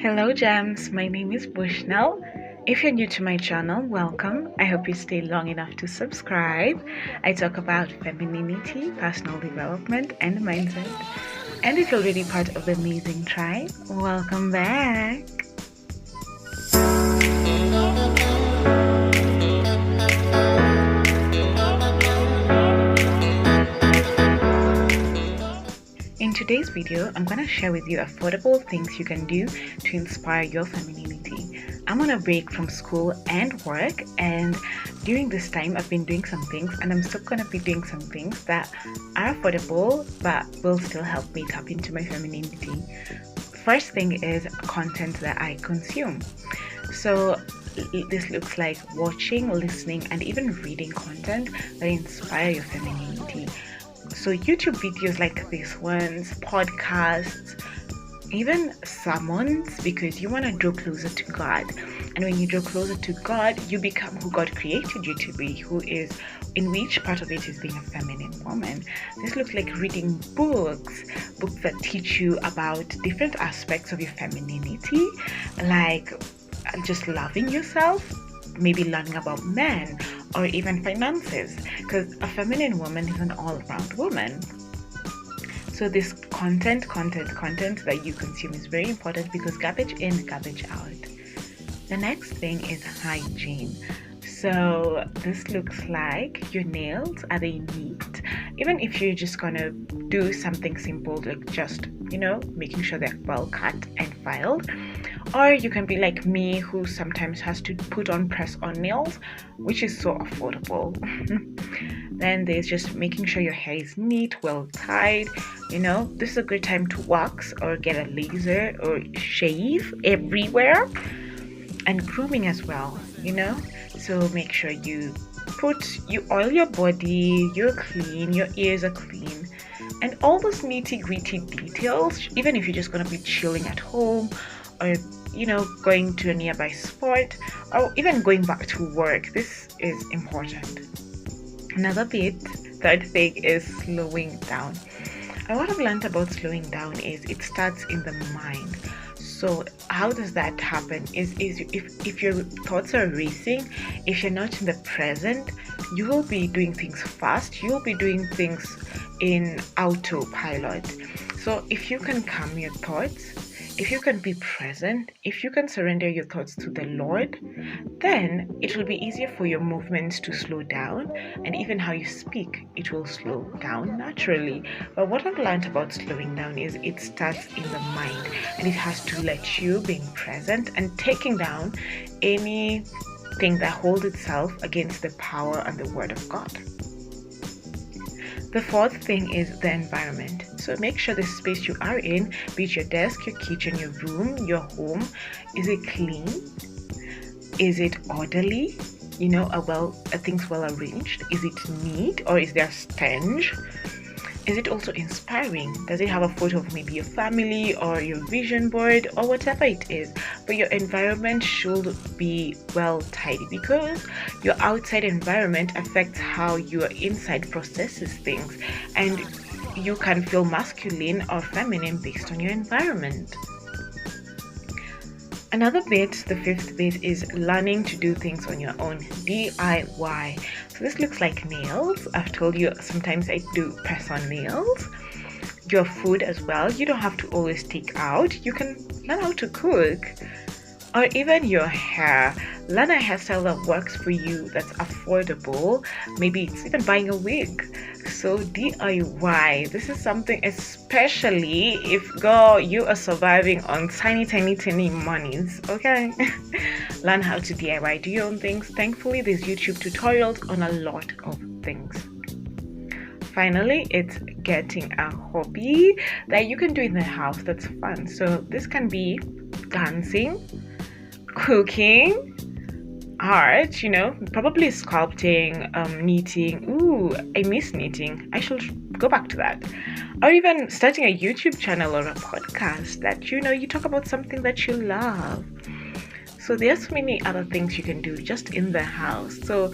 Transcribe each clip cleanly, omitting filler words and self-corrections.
Hello gems, my name is Bushnell. If you're new to my channel, welcome. I hope you stay long enough to subscribe. I talk about femininity, personal development, and mindset. And if you're already part of the amazing tribe, welcome back. In today's video, I'm going to share with you affordable things you can do to inspire your femininity. I'm on a break from school and work, and during this time I've been doing some things, and I'm still going to be doing some things that are affordable but will still help me tap into my femininity. First thing is content that I consume. So this looks like watching, listening, and even reading content that inspire your femininity. So YouTube videos like these ones, podcasts, even sermons, because you want to draw closer to God. And when you draw closer to God, you become who God created you to be, in which part of it is being a feminine woman. This looks like reading books that teach you about different aspects of your femininity, like just loving yourself, maybe learning about men, or even finances, because a feminine woman is an all-round woman. So this content that you consume is very important, because garbage in, garbage out. The next thing is hygiene. So this looks like your nails, are they neat? Even if you're just gonna do something simple, like just making sure they're well cut and filed. Or you can be like me, who sometimes has to put on press-on nails, which is so affordable. Then there's just making sure your hair is neat, well tied. This is a good time to wax or get a laser or shave everywhere. And grooming as well, So make sure you oil your body, you're clean, your ears are clean. And all those nitty-gritty details, even if you're just going to be chilling at home, or going to a nearby sport, or even going back to work, this is important. Third thing is slowing down. And what I've learned about slowing down is it starts in the mind. So how does that happen? Is if your thoughts are racing, if you're not in the present, you will be doing things fast. You'll be doing things in autopilot. So if you can calm your thoughts, if you can be present, if you can surrender your thoughts to the Lord, then it will be easier for your movements to slow down, and even how you speak, it will slow down naturally. But what I've learned about slowing down is it starts in the mind, and it has to let you being present and taking down anything that holds itself against the power and the word of God. The fourth thing is the environment. So make sure the space you are in, be it your desk, your kitchen, your room, your home, is it clean? Is it orderly? Are things well arranged? Is it neat, or is there a stench? Is it also inspiring? Does it have a photo of maybe your family or your vision board or whatever it is? But your environment should be well tidy, because your outside environment affects how your inside processes things, and you can feel masculine or feminine based on your environment. The fifth bit, is learning to do things on your own, DIY. So this looks like nails. I've told you sometimes I do press-on nails. Your food as well. You don't have to always take out. You can learn how to cook. Or even your hair. Learn a hairstyle that works for you, that's affordable. Maybe it's even buying a wig. So DIY, this is something, especially if you are surviving on tiny monies, okay? Learn how to DIY, do your own things. Thankfully, there's YouTube tutorials on a lot of things. Finally, it's getting a hobby that you can do in the house that's fun. So this can be dancing, cooking, art, probably sculpting, knitting. Ooh, I miss knitting. I should go back to that. Or even starting a YouTube channel or a podcast that you talk about something that you love. So there's many other things you can do just in the house. So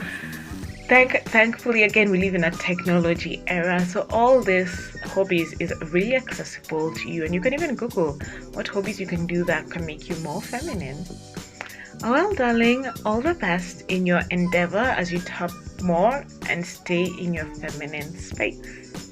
Thankfully, again, we live in a technology era, so all these hobbies is really accessible to you, and you can even Google what hobbies you can do that can make you more feminine. Well, darling, all the best in your endeavor as you tap more and stay in your feminine space.